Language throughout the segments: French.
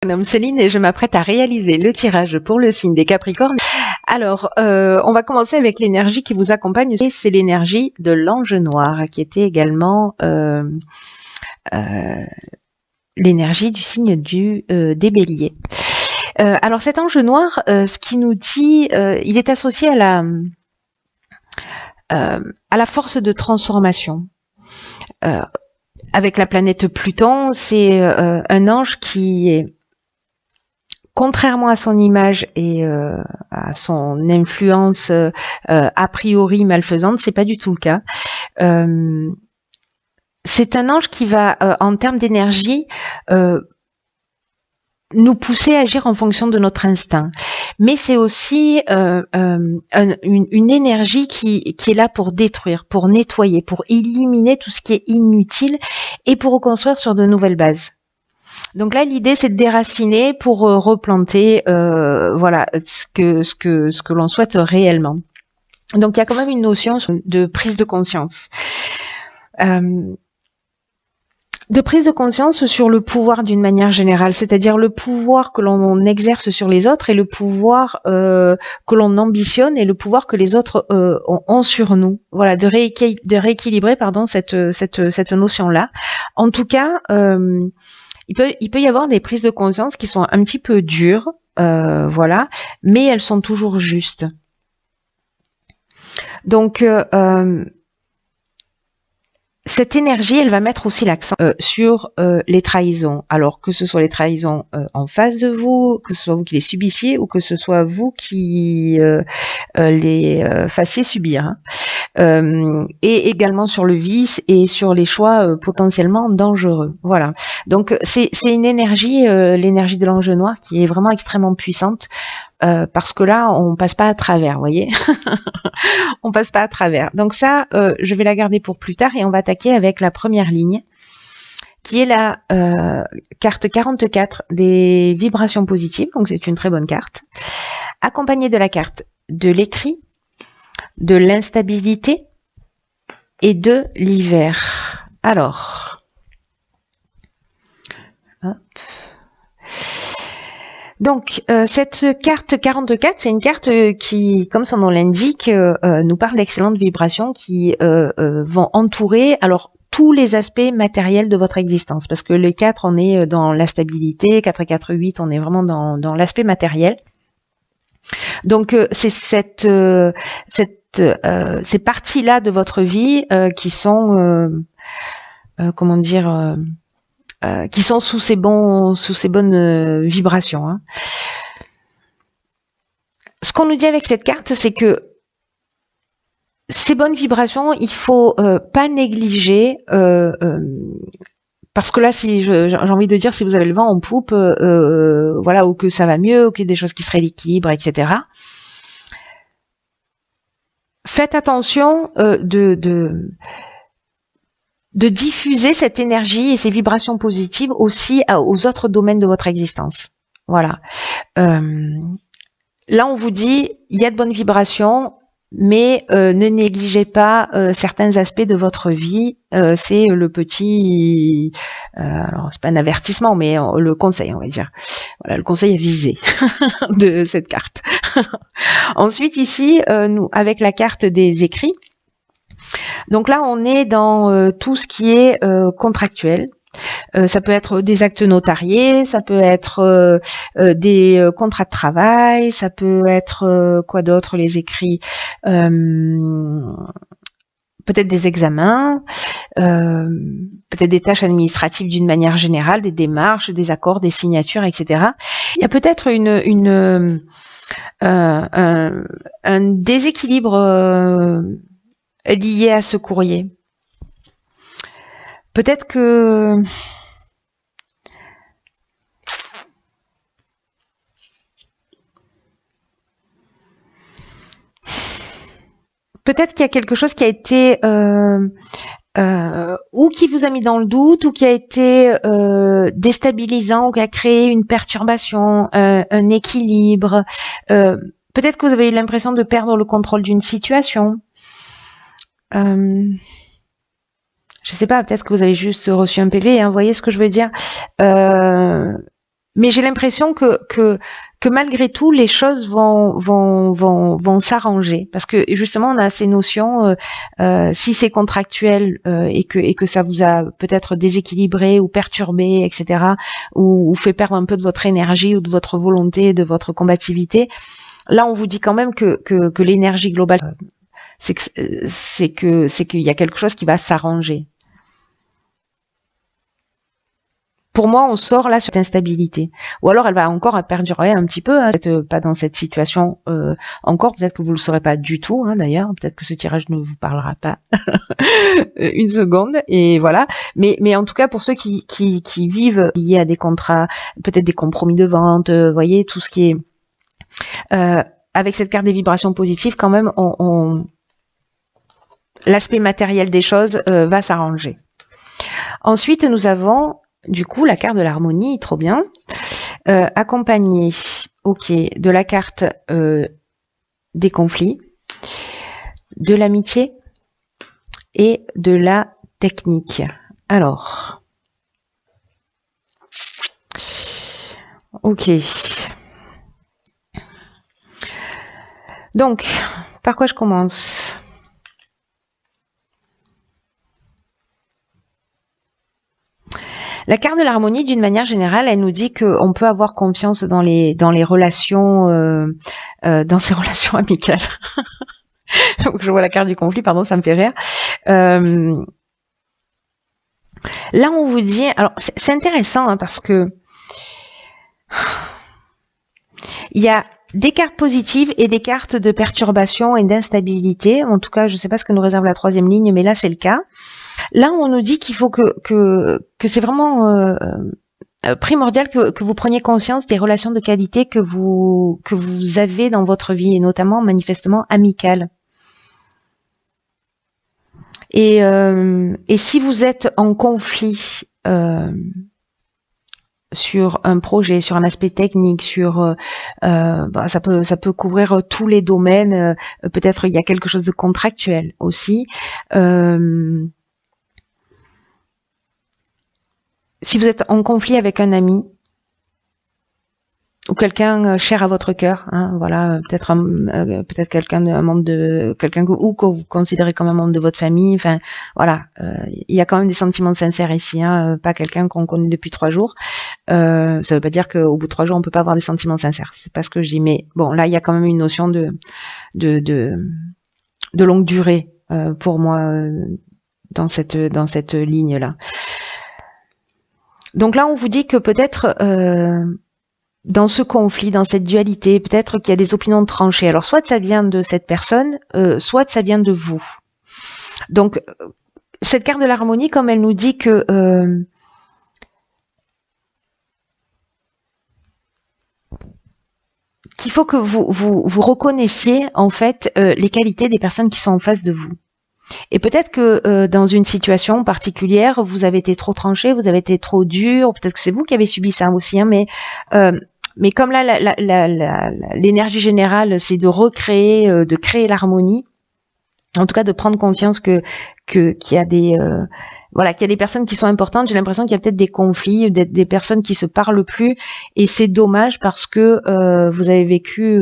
Mon nom est Céline et je m'apprête à réaliser le tirage pour le signe des Capricornes. Alors, on va commencer avec l'énergie qui vous accompagne. C'est l'énergie de l'ange noir, qui était également l'énergie du signe des Béliers. Alors, cet ange noir, ce qui nous dit, il est associé à la force de transformation. Avec la planète Pluton, c'est un ange qui est, contrairement à son image et à son influence a priori malfaisante, c'est pas du tout le cas. C'est un ange qui va, en termes d'énergie, nous pousser à agir en fonction de notre instinct. Mais c'est aussi une énergie qui est là pour détruire, pour nettoyer, pour éliminer tout ce qui est inutile et pour reconstruire sur de nouvelles bases. Donc là, l'idée, c'est de déraciner pour replanter, voilà, ce que l'on souhaite réellement. Donc, il y a quand même une notion de prise de conscience. De prise de conscience sur le pouvoir d'une manière générale, c'est-à-dire le pouvoir que l'on exerce sur les autres et le pouvoir que l'on ambitionne et le pouvoir que les autres ont sur nous. Voilà, de rééquilibrer, pardon, cette notion-là. En tout cas, il peut y avoir des prises de conscience qui sont un petit peu dures, voilà, mais elles sont toujours justes. Donc, cette énergie, elle va mettre aussi l'accent sur les trahisons. Alors, que ce soit les trahisons en face de vous, que ce soit vous qui les subissiez ou que ce soit vous qui les fassiez subir. Hein. Et également sur le vice et sur les choix potentiellement dangereux. Voilà. Donc, c'est une énergie, l'énergie de l'ange noir, qui est vraiment extrêmement puissante. Parce que là, on passe pas à travers, vous voyez. On passe pas à travers. Donc ça, je vais la garder pour plus tard et on va attaquer avec la première ligne, qui est la carte 44 des vibrations positives. Donc c'est une très bonne carte, accompagnée de la carte de l'écrit, de l'instabilité et de l'hiver. Alors, hop. Donc, cette carte 44, c'est une carte qui, comme son nom l'indique, nous parle d'excellentes vibrations qui vont entourer tous les aspects matériels de votre existence. Parce que le 4, on est dans la stabilité, 4 et 4, 8, on est vraiment dans l'aspect matériel. Donc, c'est ces parties-là de votre vie qui sont, comment dire... qui sont sous ces bonnes vibrations. Hein. Ce qu'on nous dit avec cette carte, c'est que ces bonnes vibrations, il faut pas négliger, parce que là, si j'ai envie de dire, si vous avez le vent en poupe, voilà, ou que ça va mieux, ou qu'il y a des choses qui se rééquilibrent, etc. Faites attention de diffuser cette énergie et ces vibrations positives aussi aux autres domaines de votre existence. Voilà. Là, on vous dit, il y a de bonnes vibrations, mais ne négligez pas certains aspects de votre vie. C'est le petit... alors, c'est pas un avertissement, mais le conseil, on va dire. Voilà, le conseil avisé de cette carte. Ensuite, ici, nous, avec la carte des écrits, donc là, on est dans tout ce qui est contractuel. Ça peut être des actes notariés, ça peut être des contrats de travail, ça peut être quoi d'autre, les écrits, peut-être des examens, peut-être des tâches administratives d'une manière générale, des démarches, des accords, des signatures, etc. Il y a peut-être un déséquilibre lié à ce courrier. Peut-être que qu'il y a quelque chose qui a été ou qui vous a mis dans le doute, ou qui a été déstabilisant, ou qui a créé une perturbation, un équilibre. Peut-être que vous avez eu l'impression de perdre le contrôle d'une situation. Je sais pas, peut-être que vous avez juste reçu un PV, hein, vous voyez ce que je veux dire. mais j'ai l'impression que malgré tout, les choses vont s'arranger. Parce que justement, on a ces notions, si c'est contractuel et que ça vous a peut-être déséquilibré ou perturbé, etc., ou fait perdre un peu de votre énergie ou de votre volonté, de votre combativité, là, on vous dit quand même que l'énergie globale, c'est qu'il y a quelque chose qui va s'arranger. Pour moi, on sort là sur cette instabilité. Ou alors, elle va encore perdurer un petit peu, hein, peut-être pas dans cette situation encore, peut-être que vous ne le saurez pas du tout, hein, d'ailleurs, peut-être que ce tirage ne vous parlera pas une seconde, et voilà. Mais en tout cas, pour ceux qui vivent liés à des contrats, peut-être des compromis de vente, voyez, tout ce qui est... avec cette carte des vibrations positives, quand même, l'aspect matériel des choses va s'arranger. Ensuite, nous avons... Du coup, la carte de l'harmonie, trop bien. Accompagnée, ok, de la carte des conflits, de l'amitié et de la technique. Alors, ok. Donc, par quoi je commence ? La carte de l'harmonie, d'une manière générale, elle nous dit qu'on peut avoir confiance dans les relations, dans ces relations amicales. Donc, je vois la carte du conflit, pardon, ça me fait rire. Là, on vous dit, alors c'est intéressant hein, parce que il y a des cartes positives et des cartes de perturbation et d'instabilité. En tout cas, je ne sais pas ce que nous réserve la troisième ligne, mais là, c'est le cas. Là, on nous dit qu'il faut que c'est vraiment primordial que vous preniez conscience des relations de qualité que vous avez dans votre vie, et notamment, manifestement, amicales. Et si vous êtes en conflit sur un projet, sur un aspect technique, sur ça peut couvrir tous les domaines. Peut-être il y a quelque chose de contractuel aussi. Si vous êtes en conflit avec un ami ou quelqu'un cher à votre cœur, hein, voilà, peut-être quelqu'un, un membre de quelqu'un que vous considérez comme un membre de votre famille, enfin voilà, il y a quand même des sentiments sincères ici, hein, pas quelqu'un qu'on connaît depuis 3 jours. Ça veut pas dire qu'au bout de 3 jours on peut pas avoir des sentiments sincères, c'est pas ce que je dis, mais bon, là il y a quand même une notion de longue durée pour moi dans cette ligne là. Donc là on vous dit que peut-être dans ce conflit, dans cette dualité, peut-être qu'il y a des opinions tranchées. Alors, soit ça vient de cette personne, soit ça vient de vous. Donc, cette carte de l'harmonie, comme elle nous dit que qu'il faut que vous reconnaissiez, en fait, les qualités des personnes qui sont en face de vous. Et peut-être que dans une situation particulière, vous avez été trop tranché, vous avez été trop dur, peut-être que c'est vous qui avez subi ça aussi, hein, mais comme là, l'énergie générale, c'est de recréer, de créer l'harmonie, en tout cas de prendre conscience qu'il y a des qu'il y a des personnes qui sont importantes. J'ai l'impression qu'il y a peut-être des conflits, des personnes qui se parlent plus, et c'est dommage parce que vous avez vécu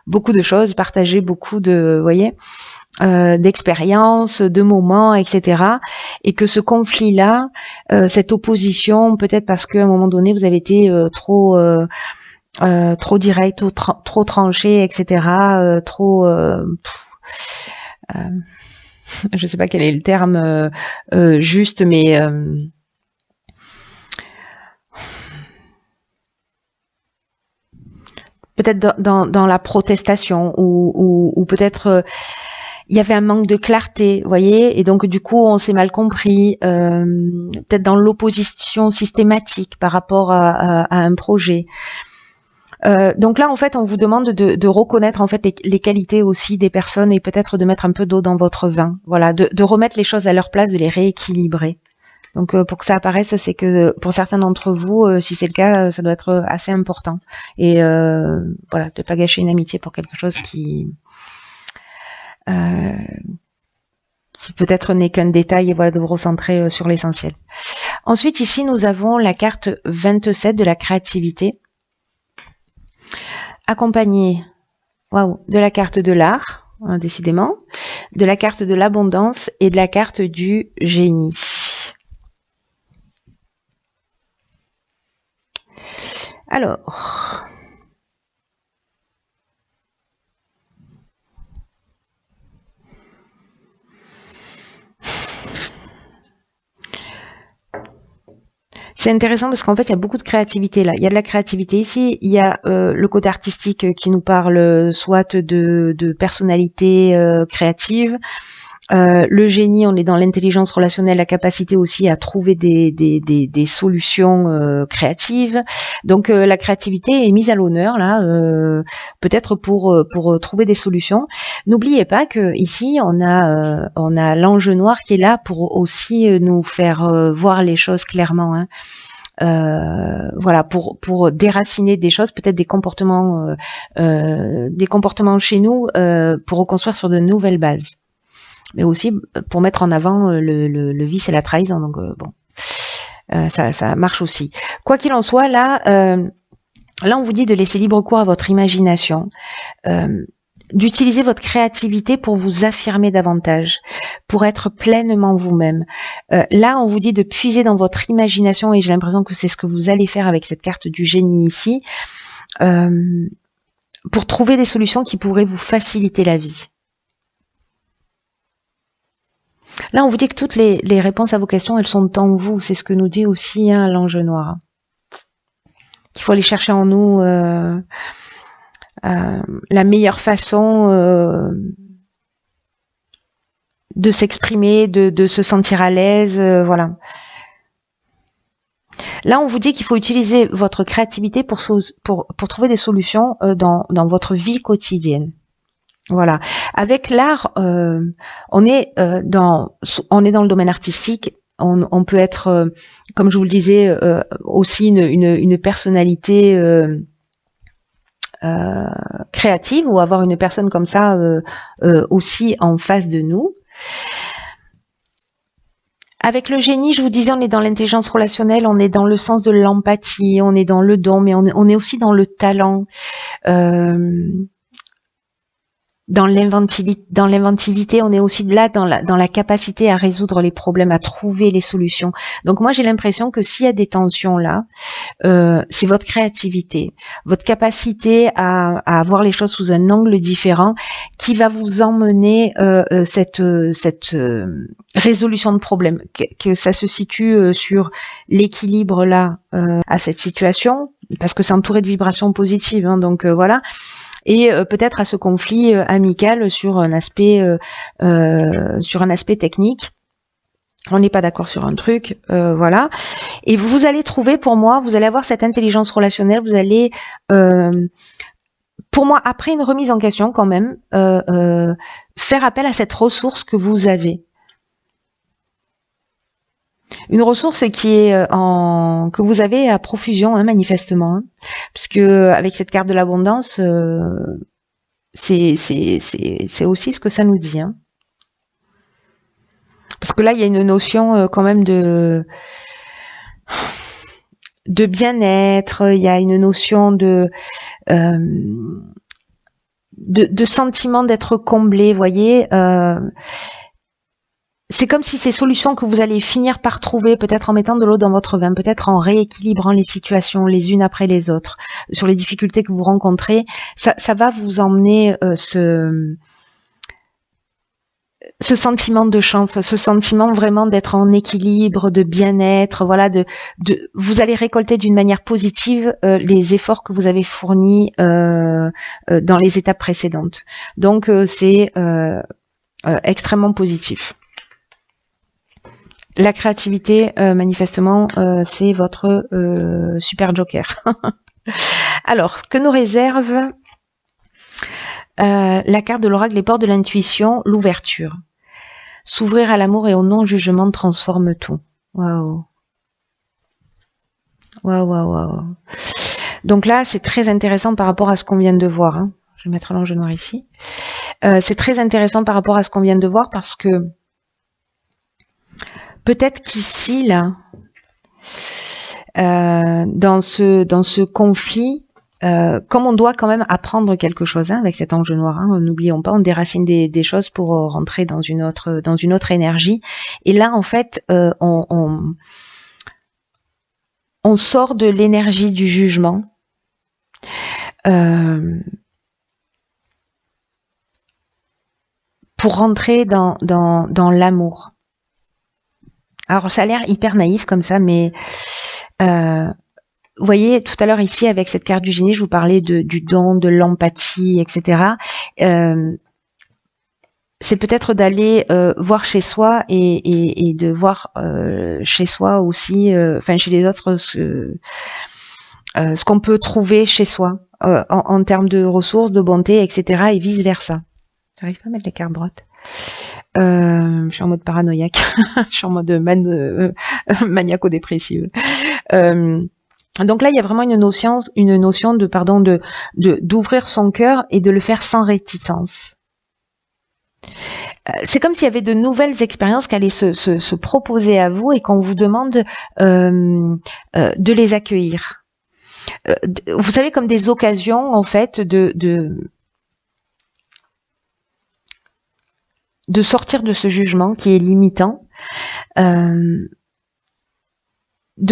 beaucoup de choses, partagé beaucoup de, voyez, d'expériences, de moments, etc. Et que ce conflit-là, cette opposition, peut-être parce qu'à un moment donné, vous avez été trop direct, trop tranché, etc. Je sais pas quel est le terme juste, mais peut-être dans la protestation ou peut-être il y avait un manque de clarté, vous voyez, et donc du coup on s'est mal compris, peut-être dans l'opposition systématique par rapport à un projet. Donc là en fait on vous demande de reconnaître en fait les qualités aussi des personnes et peut-être de mettre un peu d'eau dans votre vin, voilà, de remettre les choses à leur place, de les rééquilibrer. Donc pour que ça apparaisse, c'est que pour certains d'entre vous, si c'est le cas, ça doit être assez important. Et voilà, de pas gâcher une amitié pour quelque chose qui qui peut-être n'est qu'un détail, et voilà, de vous recentrer sur l'essentiel. Ensuite, ici, nous avons la carte 27 de la créativité, accompagnée, waouh, de la carte de l'art, hein, décidément, de la carte de l'abondance et de la carte du génie. Alors, c'est intéressant parce qu'en fait, il y a beaucoup de créativité là. Il y a de la créativité ici, il y a le côté artistique qui nous parle soit de personnalité créative. Le génie, on est dans l'intelligence relationnelle, la capacité aussi à trouver des solutions créatives. Donc la créativité est mise à l'honneur là, peut-être pour trouver des solutions. N'oubliez pas que ici on a l'ange noir qui est là pour aussi nous faire voir les choses clairement. Hein. Voilà, pour déraciner des choses, peut-être des comportements chez nous, pour reconstruire sur de nouvelles bases. Mais aussi pour mettre en avant le vice et la trahison. Donc bon, ça marche aussi. Quoi qu'il en soit, là on vous dit de laisser libre cours à votre imagination, d'utiliser votre créativité pour vous affirmer davantage, pour être pleinement vous-même. Là, on vous dit de puiser dans votre imagination, et j'ai l'impression que c'est ce que vous allez faire avec cette carte du génie ici, pour trouver des solutions qui pourraient vous faciliter la vie. Là, on vous dit que toutes les réponses à vos questions, elles sont en vous. C'est ce que nous dit aussi hein, l'ange noir. Qu'il faut aller chercher en nous la meilleure façon de s'exprimer, de se sentir à l'aise. Voilà. Là, on vous dit qu'il faut utiliser votre créativité pour trouver des solutions dans votre vie quotidienne. Voilà. Avec l'art, on est dans le domaine artistique. On peut être, comme je vous le disais, aussi une personnalité créative, ou avoir une personne comme ça aussi en face de nous. Avec le génie, je vous disais, on est dans l'intelligence relationnelle, on est dans le sens de l'empathie, on est dans le don, mais on est aussi dans le talent. Dans l'inventivité, on est aussi là dans la capacité à résoudre les problèmes, à trouver les solutions. Donc moi, j'ai l'impression que s'il y a des tensions là, c'est votre créativité, votre capacité à voir les choses sous un angle différent qui va vous emmener cette résolution de problème, que ça se situe sur l'équilibre là à cette situation, parce que c'est entouré de vibrations positives, hein, donc voilà. Et peut-être à ce conflit amical sur un aspect technique. On n'est pas d'accord sur un truc, voilà. Et vous allez trouver, pour moi, vous allez avoir cette intelligence relationnelle, vous allez, pour moi, après une remise en question quand même, faire appel à cette ressource que vous avez. Une ressource qui est que vous avez à profusion, hein, manifestement, hein, puisque avec cette carte de l'abondance, c'est aussi ce que ça nous dit. Hein. Parce que là, il y a une notion quand même de bien-être, il y a une notion de sentiment d'être comblé, vous voyez. C'est comme si ces solutions que vous allez finir par trouver, peut-être en mettant de l'eau dans votre vin, peut-être en rééquilibrant les situations les unes après les autres, sur les difficultés que vous rencontrez, ça va vous emmener ce sentiment de chance, ce sentiment vraiment d'être en équilibre, de bien-être, voilà, vous allez récolter d'une manière positive les efforts que vous avez fournis dans les étapes précédentes. Donc c'est extrêmement positif. La créativité, manifestement, c'est votre super joker. Alors, que nous réserve la carte de l'oracle, les portes de l'intuition, l'ouverture. S'ouvrir à l'amour et au non-jugement transforme tout. Waouh. Waouh, waouh, waouh. Donc là, c'est très intéressant par rapport à ce qu'on vient de voir. Hein. Je vais mettre l'ange noir ici. C'est très intéressant par rapport à ce qu'on vient de voir parce que peut-être qu'ici, là, dans ce conflit, comme on doit quand même apprendre quelque chose avec cet ange noir, n'oublions pas, on déracine des choses pour rentrer dans une autre énergie. Et là, en fait, on sort de l'énergie du jugement. Pour rentrer dans l'amour. Alors ça a l'air hyper naïf comme ça, mais vous voyez, tout à l'heure ici, avec cette carte du génie, je vous parlais du don, de l'empathie, etc. C'est peut-être d'aller voir chez soi et de voir chez soi aussi, chez les autres, ce qu'on peut trouver chez soi en termes de ressources, de bonté, etc. et vice-versa. J'arrive pas à mettre les cartes droites. Je suis en mode paranoïaque. Je suis en mode maniaco-dépressive. Donc là, il y a vraiment une notion d'ouvrir son cœur et de le faire sans réticence. C'est comme s'il y avait de nouvelles expériences qui allaient se proposer à vous et qu'on vous demande de les accueillir. Vous savez, comme des occasions, en fait, de sortir de ce jugement qui est limitant, de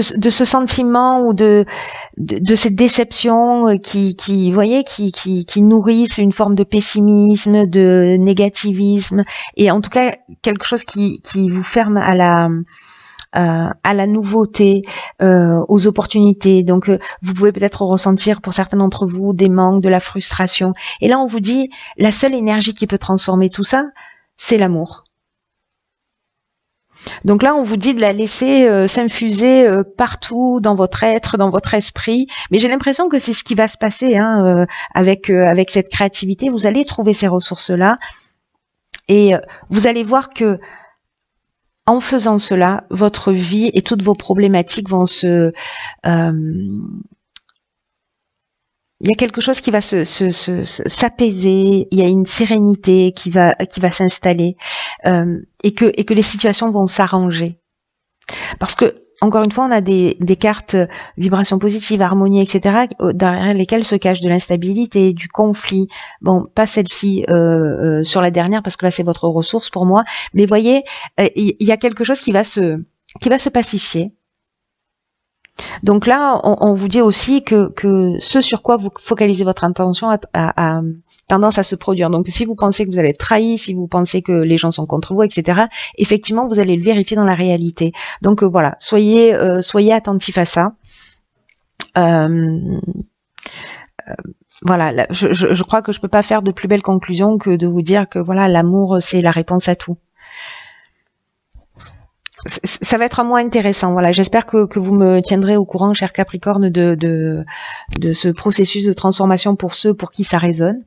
ce sentiment ou de cette déception qui nourrissent une forme de pessimisme, de négativisme, et en tout cas quelque chose qui vous ferme à la nouveauté, aux opportunités. Donc vous pouvez peut-être ressentir pour certains d'entre vous des manques, de la frustration. Et là on vous dit, la seule énergie qui peut transformer tout ça, c'est l'amour. Donc là, on vous dit de la laisser s'infuser partout dans votre être, dans votre esprit. Mais j'ai l'impression que c'est ce qui va se passer avec cette créativité. Vous allez trouver ces ressources-là et vous allez voir que en faisant cela, votre vie et toutes vos problématiques vont il y a quelque chose qui va s'apaiser, il y a une sérénité qui va s'installer et que les situations vont s'arranger. Parce que, encore une fois, on a des cartes vibrations positives, harmonie, etc., derrière lesquelles se cache de l'instabilité, du conflit. Bon, pas celle-ci sur la dernière, parce que là, c'est votre ressource pour moi. Mais voyez, il y a quelque chose qui va se pacifier. Donc là, on vous dit aussi que ce sur quoi vous focalisez votre attention a tendance à se produire. Donc si vous pensez que vous allez être trahi, si vous pensez que les gens sont contre vous, etc., effectivement, vous allez le vérifier dans la réalité. Donc voilà, soyez attentifs à ça. Voilà, je crois que je peux pas faire de plus belle conclusion que de vous dire que voilà, l'amour, c'est la réponse à tout. Ça va être un mois intéressant. Voilà, j'espère que vous me tiendrez au courant, cher Capricorne, de ce processus de transformation pour ceux pour qui ça résonne.